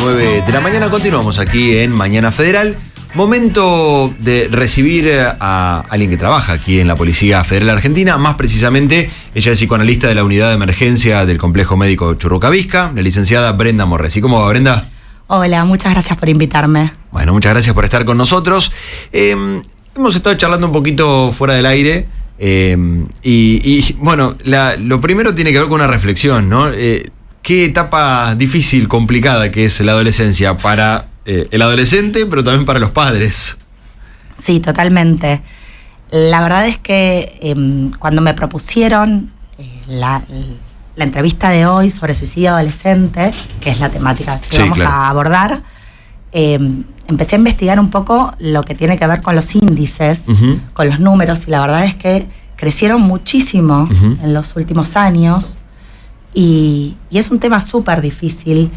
9 de la mañana. Continuamos aquí en Mañana Federal. Momento de recibir a alguien que trabaja aquí en la Policía Federal Argentina. Más precisamente, ella es psicoanalista de la Unidad de Emergencia del Complejo Médico Churrucavisca, la licenciada Brenda Morresi. ¿Cómo va, Brenda? Hola, muchas gracias por invitarme. Bueno, muchas gracias por estar con nosotros. Hemos estado charlando un poquito fuera del aire. Bueno, lo primero tiene que ver con una reflexión, ¿no? Qué etapa difícil, complicada que es la adolescencia para el adolescente, pero también para los padres. Sí, totalmente. La verdad es que cuando me propusieron la entrevista de hoy sobre suicidio adolescente, que es la temática que vamos a abordar, empecé a investigar un poco lo que tiene que ver con los índices, con los números, y la verdad es que crecieron muchísimo en los últimos años. Y es un tema súper difícil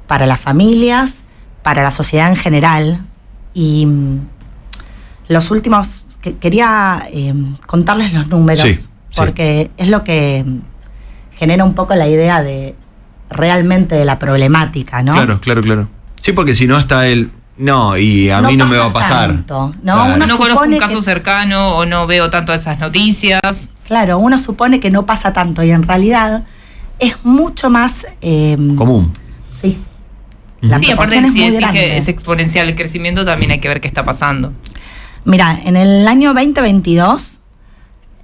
para las familias, para la sociedad en general. Y los últimos, quería contarles los números, porque es lo que genera un poco la idea de realmente de la problemática, ¿no? Claro. Sí, porque si no está el... No, y a mí no me va a pasar. Tanto, ¿no? Claro. No conozco un caso cercano o no veo tanto esas noticias. Claro, uno supone que no pasa tanto y en realidad es mucho más... común. Sí. Sí, aparte de si decís que es exponencial el crecimiento, también hay que ver qué está pasando. Mira, en el año 2022,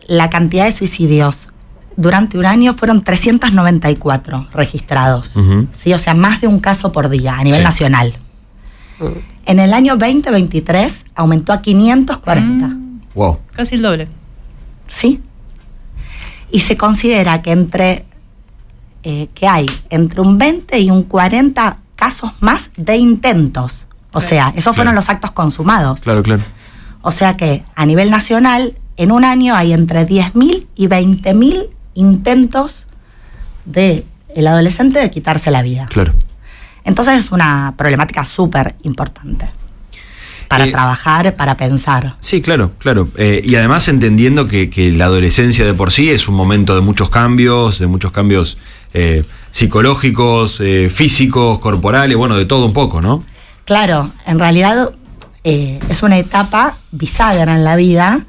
la cantidad de suicidios durante un año fueron 394 registrados. ¿Sí? O sea, más de un caso por día a nivel nacional. En el año 2023 aumentó a 540. Wow. Casi el doble. ¿Sí? Y se considera que que hay entre un 20 y un 40 casos más de intentos. O sea, esos fueron los actos consumados. Claro. O sea que a nivel nacional, en un año hay entre 10.000 y 20.000 intentos del adolescente de quitarse la vida. Claro. Entonces es una problemática súper importante para trabajar, para pensar. Sí, claro. Y además entendiendo que la adolescencia de por sí es un momento de muchos cambios psicológicos, físicos, corporales, bueno, de todo un poco, ¿no? Claro, en realidad es una etapa bisagra en la vida,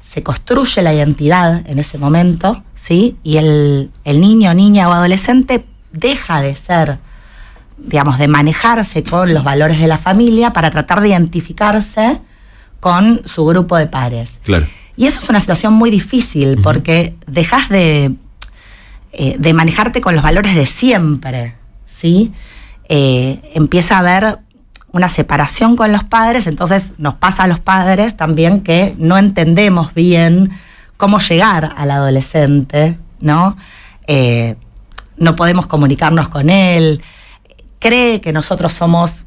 se construye la identidad en ese momento, ¿sí? Y el niño, niña o adolescente deja de ser, digamos, de manejarse con los valores de la familia para tratar de identificarse con su grupo de pares. Claro. Y eso es una situación muy difícil porque dejas de manejarte con los valores de siempre, ¿sí? Empieza a haber una separación con los padres, entonces nos pasa a los padres también que no entendemos bien cómo llegar al adolescente, ¿no? No podemos comunicarnos con él, cree que nosotros somos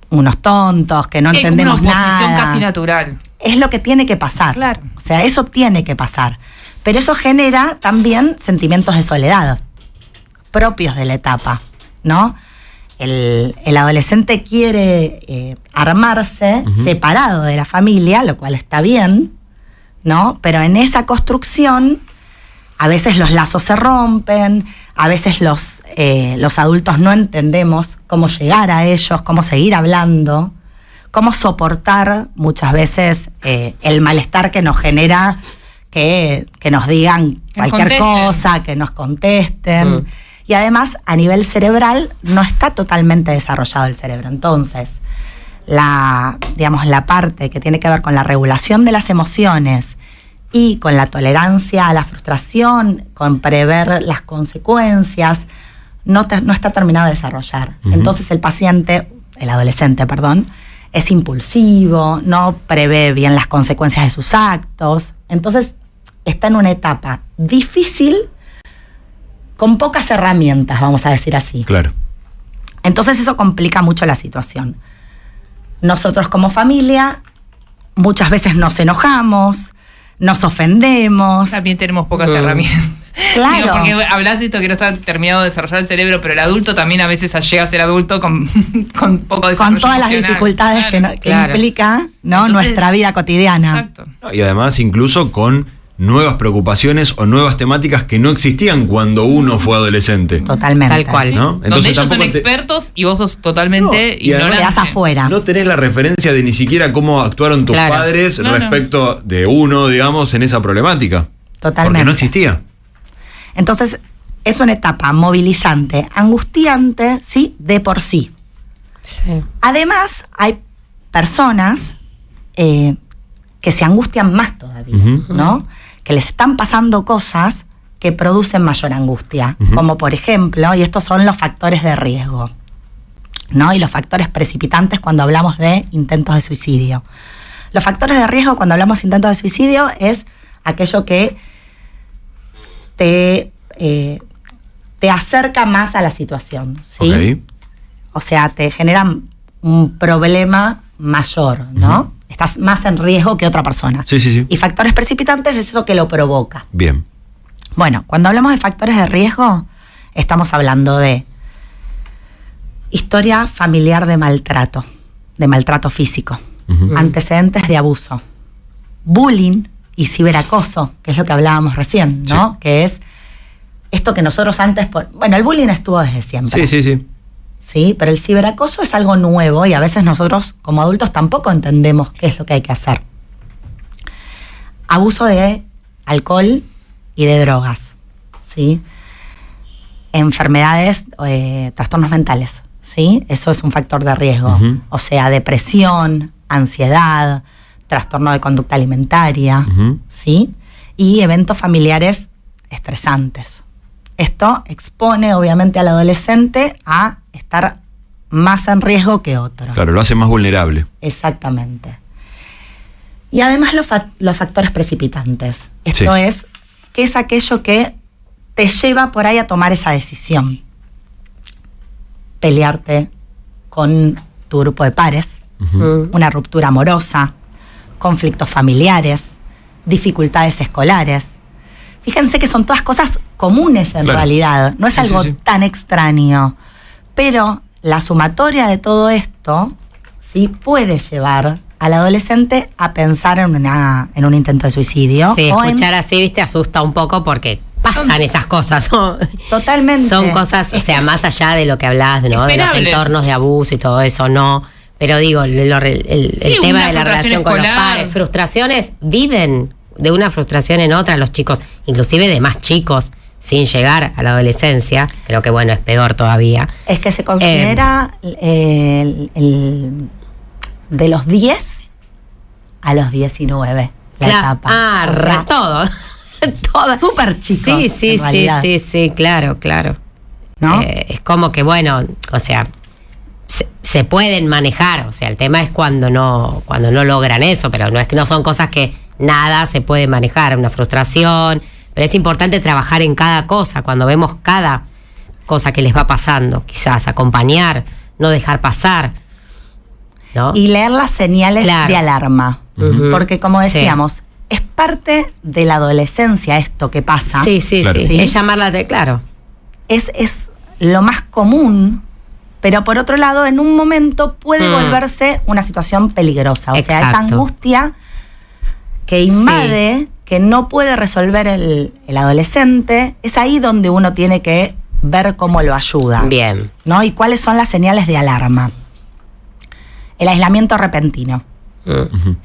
unos tontos, que no entendemos nada. Es una oposición casi natural. Es lo que tiene que pasar. Claro. O sea, eso tiene que pasar. Pero eso genera también sentimientos de soledad propios de la etapa, ¿no? El adolescente quiere armarse separado de la familia, lo cual está bien, ¿no? Pero en esa construcción a veces los lazos se rompen, a veces los adultos no entendemos cómo llegar a ellos, cómo seguir hablando, cómo soportar muchas veces el malestar que nos genera que nos digan cualquier cosa, que nos contesten. Y además, a nivel cerebral, no está totalmente desarrollado el cerebro. Entonces, la parte que tiene que ver con la regulación de las emociones y con la tolerancia a la frustración, con prever las consecuencias, no está terminado de desarrollar. Entonces, el adolescente, es impulsivo, no prevé bien las consecuencias de sus actos. Entonces, está en una etapa difícil con pocas herramientas, vamos a decir así. Claro. Entonces eso complica mucho la situación. Nosotros como familia muchas veces nos enojamos, nos ofendemos. También tenemos pocas herramientas. Claro. Digo, porque hablas de esto que no está terminado de desarrollar el cerebro, pero el adulto también a veces llega a ser adulto con poco desarrollo con todas las dificultades que implica, ¿no? Entonces, nuestra vida cotidiana. Exacto. Y además incluso con nuevas preocupaciones o nuevas temáticas que no existían cuando uno fue adolescente. Totalmente. Tal cual. ¿No? Donde Entonces ellos son tampoco expertos y vos sos totalmente y además ignorante. Quedás afuera. no tenés la referencia de ni siquiera cómo actuaron tus Claro. padres Claro. respecto de uno, digamos, en esa problemática. Totalmente. Porque no existía. Entonces, es una etapa movilizante, angustiante, ¿sí? De por sí. Sí. Además, hay personas que se angustian más todavía, Ujú. ¿no? Que les están pasando cosas que producen mayor angustia, como por ejemplo, y estos son los factores de riesgo, ¿no? Y los factores precipitantes cuando hablamos de intentos de suicidio. Los factores de riesgo cuando hablamos de intentos de suicidio es aquello que te acerca más a la situación, ¿sí? Ok. O sea, te generan un problema mayor, ¿no? Estás más en riesgo que otra persona. Sí, sí, sí. Y factores precipitantes es eso que lo provoca. Bien. Bueno, cuando hablamos de factores de riesgo, estamos hablando de historia familiar de maltrato físico, Ujú. antecedentes de abuso, bullying y ciberacoso, que es lo que hablábamos recién, ¿no? Sí. Que es esto que nosotros antes... Bueno, el bullying estuvo desde siempre. Sí, sí, sí. Sí, pero el ciberacoso es algo nuevo y a veces nosotros como adultos tampoco entendemos qué es lo que hay que hacer. Abuso de alcohol y de drogas, ¿sí? Enfermedades, trastornos mentales, ¿sí? Eso es un factor de riesgo. Ujú. O sea, depresión, ansiedad, trastorno de conducta alimentaria, Ujú. ¿sí? Y eventos familiares estresantes. Esto expone obviamente al adolescente a estar más en riesgo que otro. Claro, lo hace más vulnerable. Exactamente. Y además los factores precipitantes. Esto Sí. es, ¿qué es aquello que te lleva por ahí a tomar esa decisión? Pelearte con tu grupo de pares, una ruptura amorosa, conflictos familiares, dificultades escolares. Fíjense que son todas cosas comunes en Claro. realidad, no es Sí, algo sí, sí. tan extraño. Pero la sumatoria de todo esto, ¿sí? Puede llevar al adolescente a pensar en un intento de suicidio. Sí, o en- escuchar así, viste, asusta un poco porque pasan esas cosas. Totalmente. Son cosas, o sea, más allá de lo que hablabas, ¿no? De los Esperables. entornos de abuso y todo eso, no. Pero digo, el Sí, tema una de la frustración relación con los escolar. padres, frustraciones, viven de una frustración en otra los chicos, inclusive de más chicos, sin llegar a la adolescencia. Creo que, bueno, es peor todavía. Es que se considera de los 10 a los 19 la etapa. Ah, O sea, todo. Todo. súper chicos, Sí, sí, en sí, realidad, sí, claro, claro. ¿no? Es como que, bueno, o sea, se pueden manejar, o sea, el tema es cuando no logran eso, pero no es que no son cosas que nada se puede manejar, una frustración, pero es importante trabajar en cada cosa, cuando vemos cada cosa que les va pasando, quizás acompañar, no dejar pasar, ¿no? Y leer las señales Claro. de alarma. Ujú. Porque como Sí. decíamos, es parte de la adolescencia esto que pasa. Sí, sí, Claro. sí, Sí. es llamarla de, claro. Es lo más común, pero por otro lado, en un momento puede volverse una situación peligrosa. O sea, esa Exacto. angustia que invade, que no puede resolver el adolescente, es ahí donde uno tiene que ver cómo lo ayuda. Bien. ¿No? Y cuáles son las señales de alarma. El aislamiento repentino,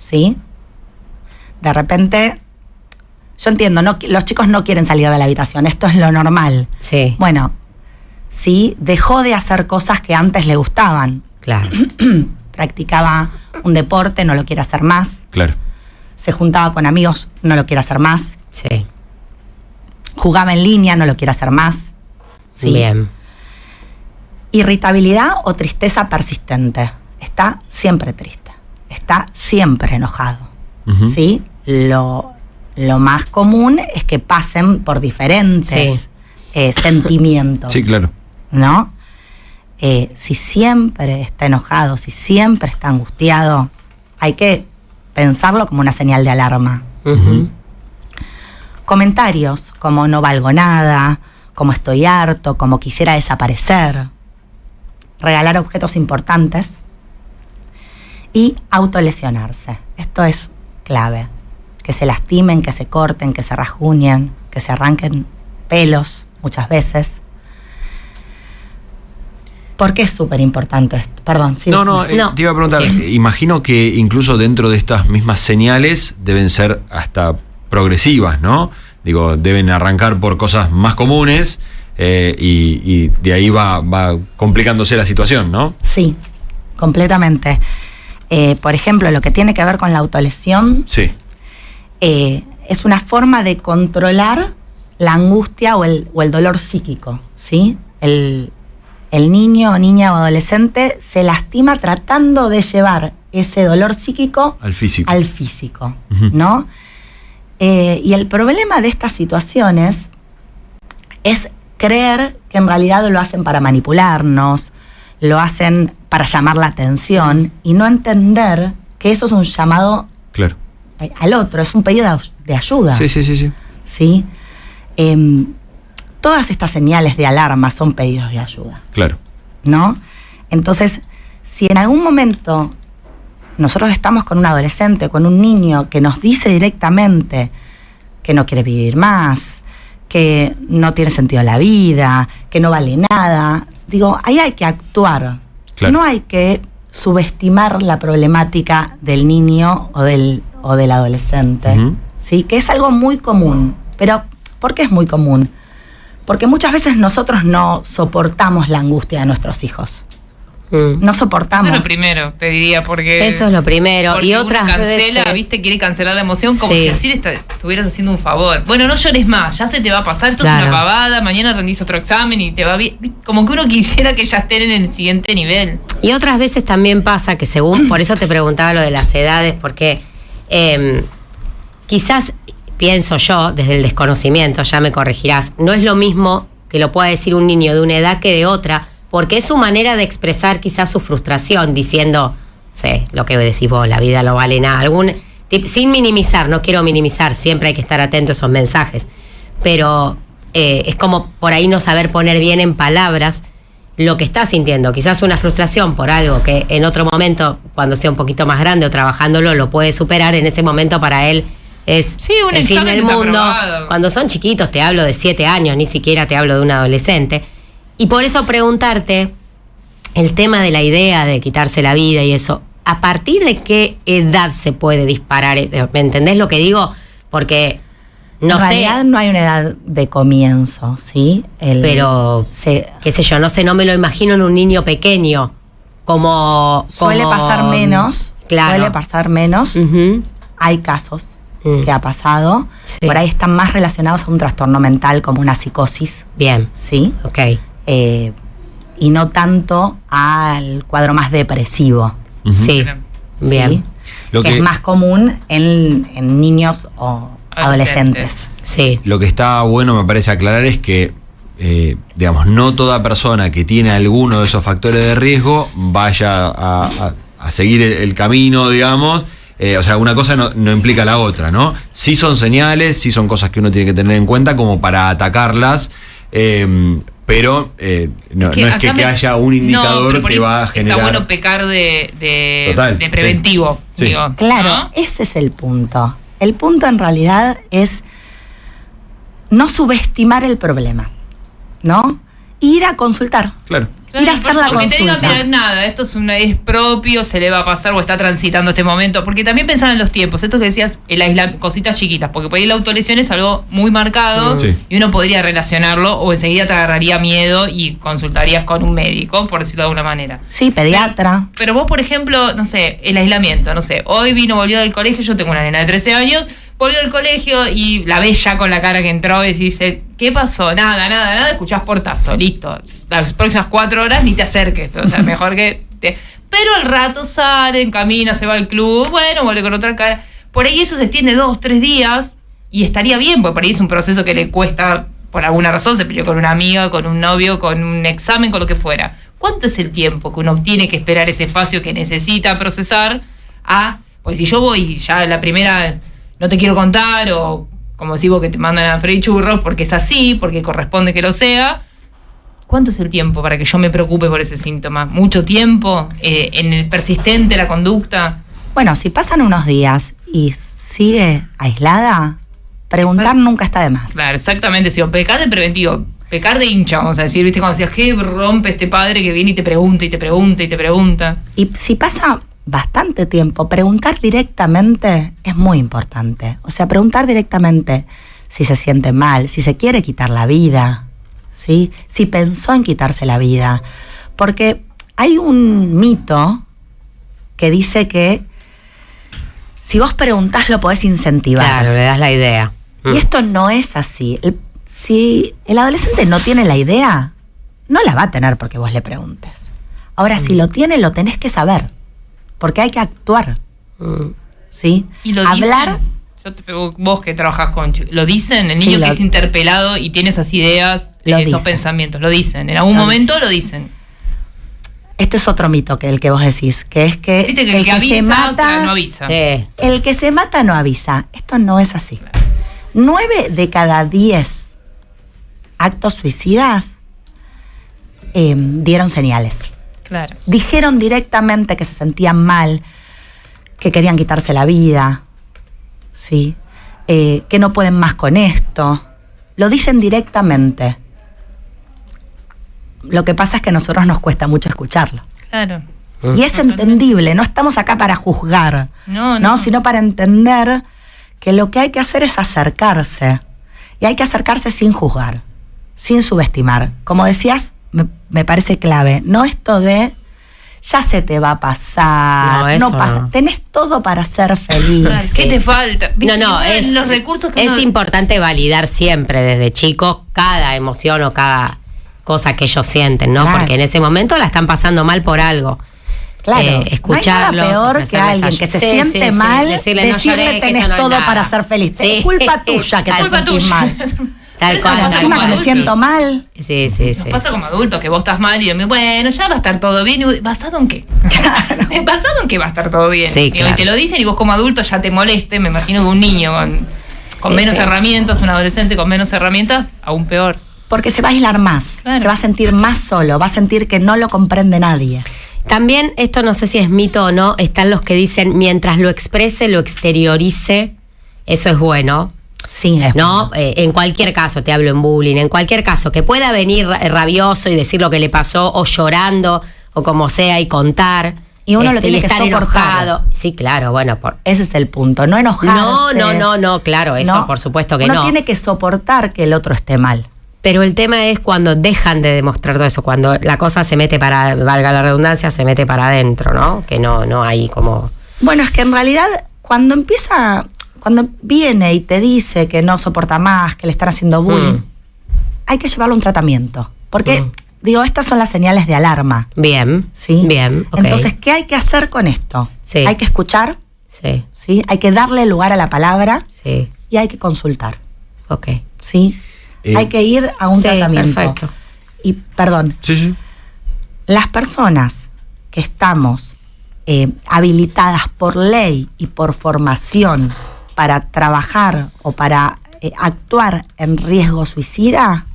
¿sí? De repente, yo entiendo, los chicos no quieren salir de la habitación, esto es lo normal. Sí, Bueno, sí, dejó de hacer cosas que antes le gustaban. claro. Practicaba un deporte, no lo quiere hacer más. Claro. Se juntaba con amigos, no lo quiere hacer más. Sí, Jugaba en línea, no lo quiere hacer más. ¿sí? bien. Irritabilidad o tristeza persistente. Está siempre triste. Está siempre enojado. Ujú. ¿Sí? Lo más común es que pasen por diferentes sentimientos. Sí, claro. ¿No? Si siempre está enojado, si siempre está angustiado, hay que pensarlo como una señal de alarma. Ujú. Comentarios como no valgo nada, como estoy harto, como quisiera desaparecer. Regalar objetos importantes. Y autolesionarse. Esto es clave. que se lastimen, que se corten, que se rasguñen, que se arranquen pelos muchas veces. ¿Por qué es súper importante esto? Perdón. Sí, No. Te iba a preguntar, imagino que incluso dentro de estas mismas señales deben ser hasta progresivas, ¿no? Digo, deben arrancar por cosas más comunes y de ahí va complicándose la situación, ¿no? Sí, completamente. Por ejemplo, lo que tiene que ver con la autolesión, Sí. es una forma de controlar la angustia o el dolor psíquico, ¿sí? El niño o niña o adolescente se lastima tratando de llevar ese dolor psíquico Al físico. Uh-huh. ¿No? Y el problema de estas situaciones es creer que en realidad lo hacen para manipularnos, lo hacen para llamar la atención y no entender que eso es un llamado Claro. al otro, es un pedido de ayuda. Sí. ¿Sí? Todas estas señales de alarma son pedidos de ayuda, Claro. ¿no? Entonces, si en algún momento nosotros estamos con un adolescente, con un niño que nos dice directamente que no quiere vivir más, que no tiene sentido la vida, que no vale nada, digo, ahí hay que actuar. Claro. No hay que subestimar la problemática del niño o del adolescente, Uh-huh. ¿sí? Que es algo muy común. Pero, ¿por qué es muy común? Porque muchas veces nosotros no soportamos la angustia de nuestros hijos. No soportamos. Eso es lo primero, te diría, porque... Eso es lo primero. Porque Y otras uno cancela, veces... ¿viste? Quiere cancelar la emoción como Sí. si así le estuvieras haciendo un favor. Bueno, no llores más, ya se te va a pasar, esto Claro. es una pavada, mañana rendís otro examen y te va bien. Como que uno quisiera que ya estén en el siguiente nivel. Y otras veces también pasa que según, por eso te preguntaba lo de las edades, porque quizás, pienso yo, desde el desconocimiento, ya me corregirás, no es lo mismo que lo pueda decir un niño de una edad que de otra, porque es su manera de expresar quizás su frustración, diciendo, sé, lo que decís vos, la vida no vale nada, sin minimizar, no quiero minimizar, siempre hay que estar atento a esos mensajes, pero es como por ahí no saber poner bien en palabras lo que está sintiendo, quizás una frustración por algo que en otro momento, cuando sea un poquito más grande o trabajándolo, lo puede superar, en ese momento para él es un el fin examen del mundo. desaprobado. Cuando son chiquitos, te hablo de 7 años, ni siquiera te hablo de un adolescente. Y por eso preguntarte el tema de la idea de quitarse la vida y eso, ¿a partir de qué edad se puede disparar? ¿Me entendés lo que digo? Porque no en sé, realidad no hay una edad de comienzo, ¿sí? pero qué sé yo, no me lo imagino en un niño pequeño como suele pasar menos. Claro. Suele pasar menos. Ujú. Hay casos que ha pasado. Sí. Por ahí están más relacionados a un trastorno mental como una psicosis, Bien, ¿sí? ok. Y no tanto al cuadro más depresivo. Uh-huh. Sí, ¿sí? bien. Lo que es más común en niños o adolescentes. Sí. Lo que está bueno, me parece aclarar, es que, digamos, no toda persona que tiene alguno de esos factores de riesgo vaya a seguir el camino, digamos. O sea, una cosa no implica la otra, ¿no? Sí son señales, sí son cosas que uno tiene que tener en cuenta como para atacarlas, pero no es que haya un indicador que va a generar... Está bueno pecar de Total, preventivo, sí. digo. Claro, ¿no? ese es el punto. El punto en realidad es no subestimar el problema, ¿no? Ir a consultar. Claro. Ir a hacer la porque te digan, consulta. mira, nada, esto es propio, se le va a pasar o está transitando este momento. Porque también pensaba en los tiempos, esto que decías, cositas chiquitas, porque por ahí la autolesión es algo muy marcado Sí. y uno podría relacionarlo o enseguida te agarraría miedo y consultarías con un médico, por decirlo de alguna manera. Sí, pediatra. Pero vos, por ejemplo, no sé, el aislamiento, no sé, hoy volvió del colegio, yo tengo una nena de 13 años, volvió del colegio y la ves ya con la cara que entró y dice, ¿qué pasó? Nada, escuchás portazo, listo. Las próximas 4 horas ni te acerques, o sea, mejor que... Pero al rato sale, camina, se va al club, bueno, vuelve con otra cara. Por ahí eso se extiende 2-3 días y estaría bien, porque por ahí es un proceso que le cuesta, por alguna razón, se peleó con una amiga, con un novio, con un examen, con lo que fuera. ¿Cuánto es el tiempo que uno tiene que esperar ese espacio que necesita procesar pues si yo voy ya la primera... no te quiero contar, o como decís vos que te mandan a freír churros, porque es así, porque corresponde que lo sea. ¿Cuánto es el tiempo para que yo me preocupe por ese síntoma? ¿Mucho tiempo? ¿En el persistente la conducta? Bueno, si pasan unos días y sigue aislada, preguntar nunca está de más. Claro, exactamente. Si pecar de preventivo, pecar de hincha, vamos a decir, ¿viste? Cuando decías, ¿qué rompe este padre que viene y te pregunta y te pregunta y te pregunta? Y si pasa bastante tiempo, preguntar directamente es muy importante. O sea, preguntar directamente si se siente mal, si se quiere quitar la vida, ¿sí? Si pensó en quitarse la vida. Porque hay un mito que dice que si vos preguntás lo podés incentivar. Claro, le das la idea. Y esto no es así. Si el adolescente no tiene la idea, no la va a tener porque vos le preguntes. Ahora, si lo tiene, lo tenés que saber. Porque hay que actuar. ¿Sí? Y lo hablar. Dicen, vos que trabajás con chicos, ¿lo dicen? El niño que es interpelado y tiene esas ideas, esos pensamientos, lo dicen. En algún momento lo dicen. Este es otro mito que el que vos decís, que es que, ¿viste que el que avisa, se mata no avisa? Sí. El que se mata no avisa. Esto no es así. 9 de cada 10 actos suicidas dieron señales. Claro. Dijeron directamente que se sentían mal, que querían quitarse la vida, ¿sí? Que no pueden más con esto. Lo dicen directamente. Lo que pasa es que a nosotros nos cuesta mucho escucharlo. Claro. Y es entendible, no estamos acá para juzgar, no, sino para entender que lo que hay que hacer es acercarse. Y hay que acercarse sin juzgar, sin subestimar. Como decías, me parece clave. No esto de ya se te va a pasar, no pasa. Tenés todo para ser feliz. Claro, ¿qué te falta? No, es los recursos que es importante validar siempre desde chicos cada emoción o cada cosa que ellos sienten, ¿no? Claro. Porque en ese momento la están pasando mal por algo. Claro, escucharlos, no hay nada peor que alguien que se siente mal, decirle tenés todo para ser feliz. Es culpa tuya que te sentís mal. Tal cual. Encima que me siento mal. Sí. Nos pasa como adultos, que vos estás mal y bueno, ya va a estar todo bien. ¿Basado en qué? ¿Basado en qué va a estar todo bien? Sí, claro. Y te lo dicen y vos como adulto ya te moleste. Me imagino que un niño con menos herramientas, un adolescente con menos herramientas, aún peor. Porque se va a aislar más, se va a sentir más solo, va a sentir que no lo comprende nadie. También, esto no sé si es mito o no, están los que dicen, mientras lo exprese, lo exteriorice, eso es bueno. Sí, es ¿no? En cualquier caso, te hablo en bullying, en cualquier caso, que pueda venir rabioso y decir lo que le pasó, o llorando, o como sea, y contar. Y uno lo tiene que estar soportar. Enojado. Sí, claro, bueno. Ese es el punto, no enojarse. No, claro, eso por supuesto que uno no. Uno tiene que soportar que el otro esté mal. Pero el tema es cuando dejan de demostrar todo eso, cuando la cosa se mete para, valga la redundancia, se mete para adentro, ¿no? Que no hay como... Bueno, es que en realidad cuando viene y te dice que no soporta más, que le están haciendo bullying, hay que llevarlo a un tratamiento. Porque, estas son las señales de alarma. Bien, ¿sí? Bien, okay. Entonces, ¿qué hay que hacer con esto? Sí. Hay que escuchar, sí. Hay que darle lugar a la palabra, sí. Y hay que consultar. Ok. ¿Sí? Hay que ir a un tratamiento. Perfecto. Y, perdón, Sí. las personas que estamos habilitadas por ley y por formación para trabajar o para actuar en riesgo suicida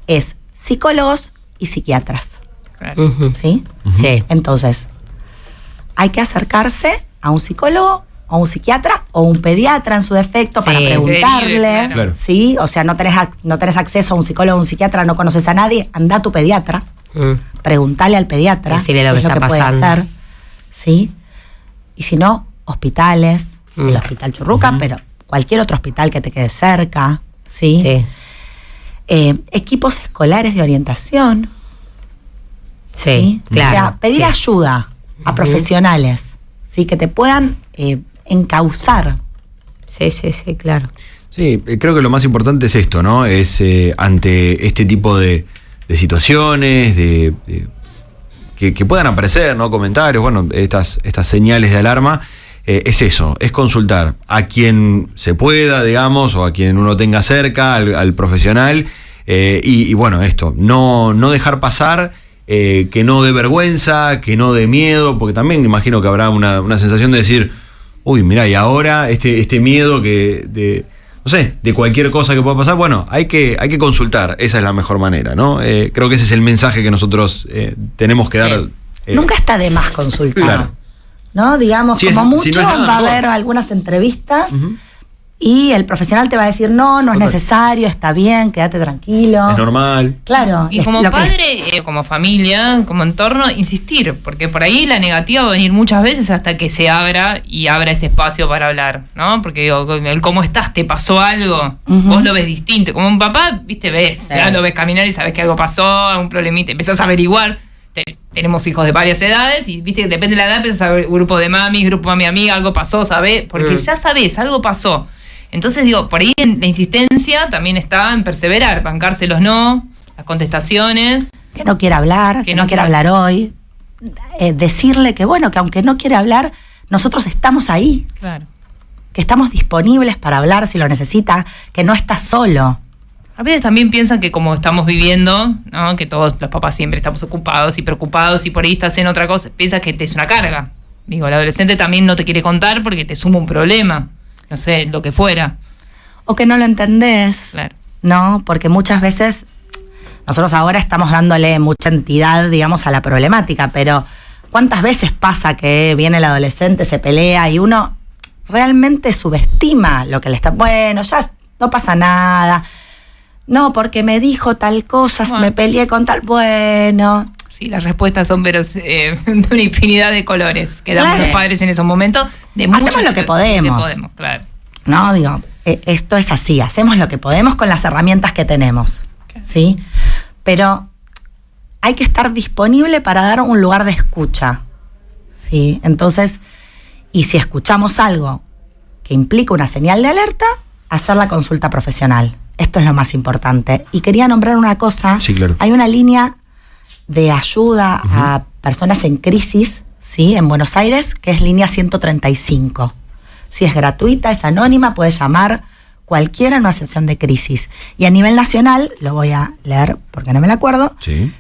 es psicólogos y psiquiatras. Claro. ¿Sí? Sí. Entonces, hay que acercarse a un psicólogo o un psiquiatra o un pediatra en su defecto para preguntarle, claro. ¿sí? O sea, no tenés acceso a un psicólogo o un psiquiatra, no conoces a nadie, anda a tu pediatra, preguntale al pediatra decirle lo que está puede pasando. hacer, ¿sí? Y si no, hospitales, el Hospital Churruca, pero cualquier otro hospital que te quede cerca, ¿sí? Sí. Equipos escolares de orientación, Sí, claro. O sea, pedir ayuda a profesionales, ¿sí? Que te puedan encauzar. Sí, claro. Sí, creo que lo más importante es esto, ¿no? Es ante este tipo de situaciones, que puedan aparecer, ¿no? Comentarios, bueno, estas señales de alarma, es eso, es consultar a quien se pueda, digamos, o a quien uno tenga cerca, al profesional, y bueno, esto, no dejar pasar, que no dé vergüenza, que no dé miedo, porque también imagino que habrá una sensación de decir, uy, mirá, y ahora este miedo de cualquier cosa que pueda pasar, bueno, hay que consultar, esa es la mejor manera, ¿no? Creo que ese es el mensaje que nosotros tenemos que dar. Nunca está de más consultar. Claro. ¿no? Digamos, Sí, como mucho si no es nada va a mejor. haber algunas entrevistas y el profesional te va a decir, no es Total. necesario, está bien, quédate tranquilo. Es normal. Claro. Y como padre, como familia, como entorno, insistir, porque por ahí la negativa va a venir muchas veces hasta que se abra ese espacio para hablar, ¿no? Porque digo, el cómo estás, te pasó algo, vos lo ves distinto. Como un papá, viste, ves, ya lo ves caminar y sabes que algo pasó, algún problemita, empezás a averiguar. Tenemos hijos de varias edades y viste, depende de la edad, empezás a ver grupo de mami, grupo mami amiga, algo pasó, ¿sabés? Porque ya sabés, algo pasó. Entonces digo, por ahí la insistencia también está en perseverar, bancarse los no, las contestaciones. Que no quiere hablar, que no quiere hablar hoy. Decirle que bueno, que aunque no quiere hablar, nosotros estamos ahí. Claro. Que estamos disponibles para hablar si lo necesita, que no está solo. A veces también piensan que como estamos viviendo, ¿no? Que todos los papás siempre estamos ocupados y preocupados y por ahí estás en otra cosa, piensas que te es una carga. Digo, el adolescente también no te quiere contar porque te suma un problema. No sé, lo que fuera. O que no lo entendés, Claro. ¿no? Porque muchas veces nosotros ahora estamos dándole mucha entidad, digamos, a la problemática, pero ¿cuántas veces pasa que viene el adolescente, se pelea y uno realmente subestima lo que le está... Bueno, ya no pasa nada. No, porque me dijo tal cosa, Bueno. me peleé con tal... Bueno... Sí, las respuestas son de una infinidad de colores que damos Claro. los padres en esos momentos. De Hacemos muchas lo que situaciones podemos. Claro. No, digo, esto es así, hacemos lo que podemos con las herramientas que tenemos, ¿sí? Pero hay que estar disponible para dar un lugar de escucha, ¿sí? Entonces, y si escuchamos algo que implica una señal de alerta, hacer la consulta profesional. Esto es lo más importante. Y quería nombrar una cosa. Sí, claro. Hay una línea de ayuda a personas en crisis, ¿sí? En Buenos Aires, que es línea 135. Si es gratuita, es anónima, puede llamar cualquiera en una situación de crisis. Y a nivel nacional, lo voy a leer porque no me lo acuerdo, Sí.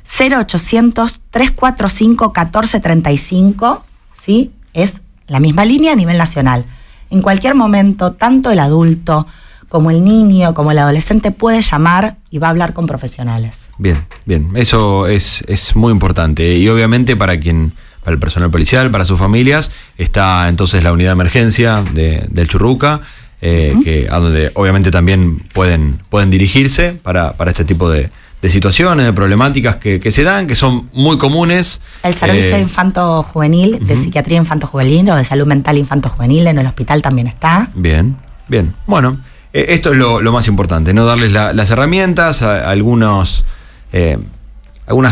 0800-345-1435, ¿sí? Es la misma línea a nivel nacional. En cualquier momento, tanto el adulto como el niño, como el adolescente puede llamar y va a hablar con profesionales. Bien, bien. Eso es muy importante. Y obviamente para el personal policial, para sus familias, está entonces la unidad de emergencia del Churruca, a donde obviamente también pueden dirigirse para este tipo de situaciones, de problemáticas que se dan, que son muy comunes. El servicio infanto-juvenil, de psiquiatría infanto-juvenil o de salud mental infanto-juvenil en el hospital también está. Bien, bien. Bueno, esto es lo más importante, ¿no? Darles las herramientas, algunas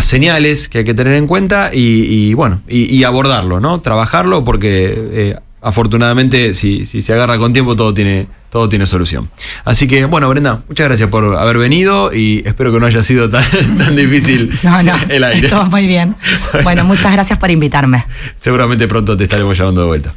señales que hay que tener en cuenta y bueno, y abordarlo, ¿no? Trabajarlo porque afortunadamente si se agarra con tiempo todo tiene solución. Así que bueno, Brenda, muchas gracias por haber venido y espero que no haya sido tan difícil No, el aire. estuvo muy bien. Bueno, muchas gracias por invitarme. Seguramente pronto te estaremos llamando de vuelta.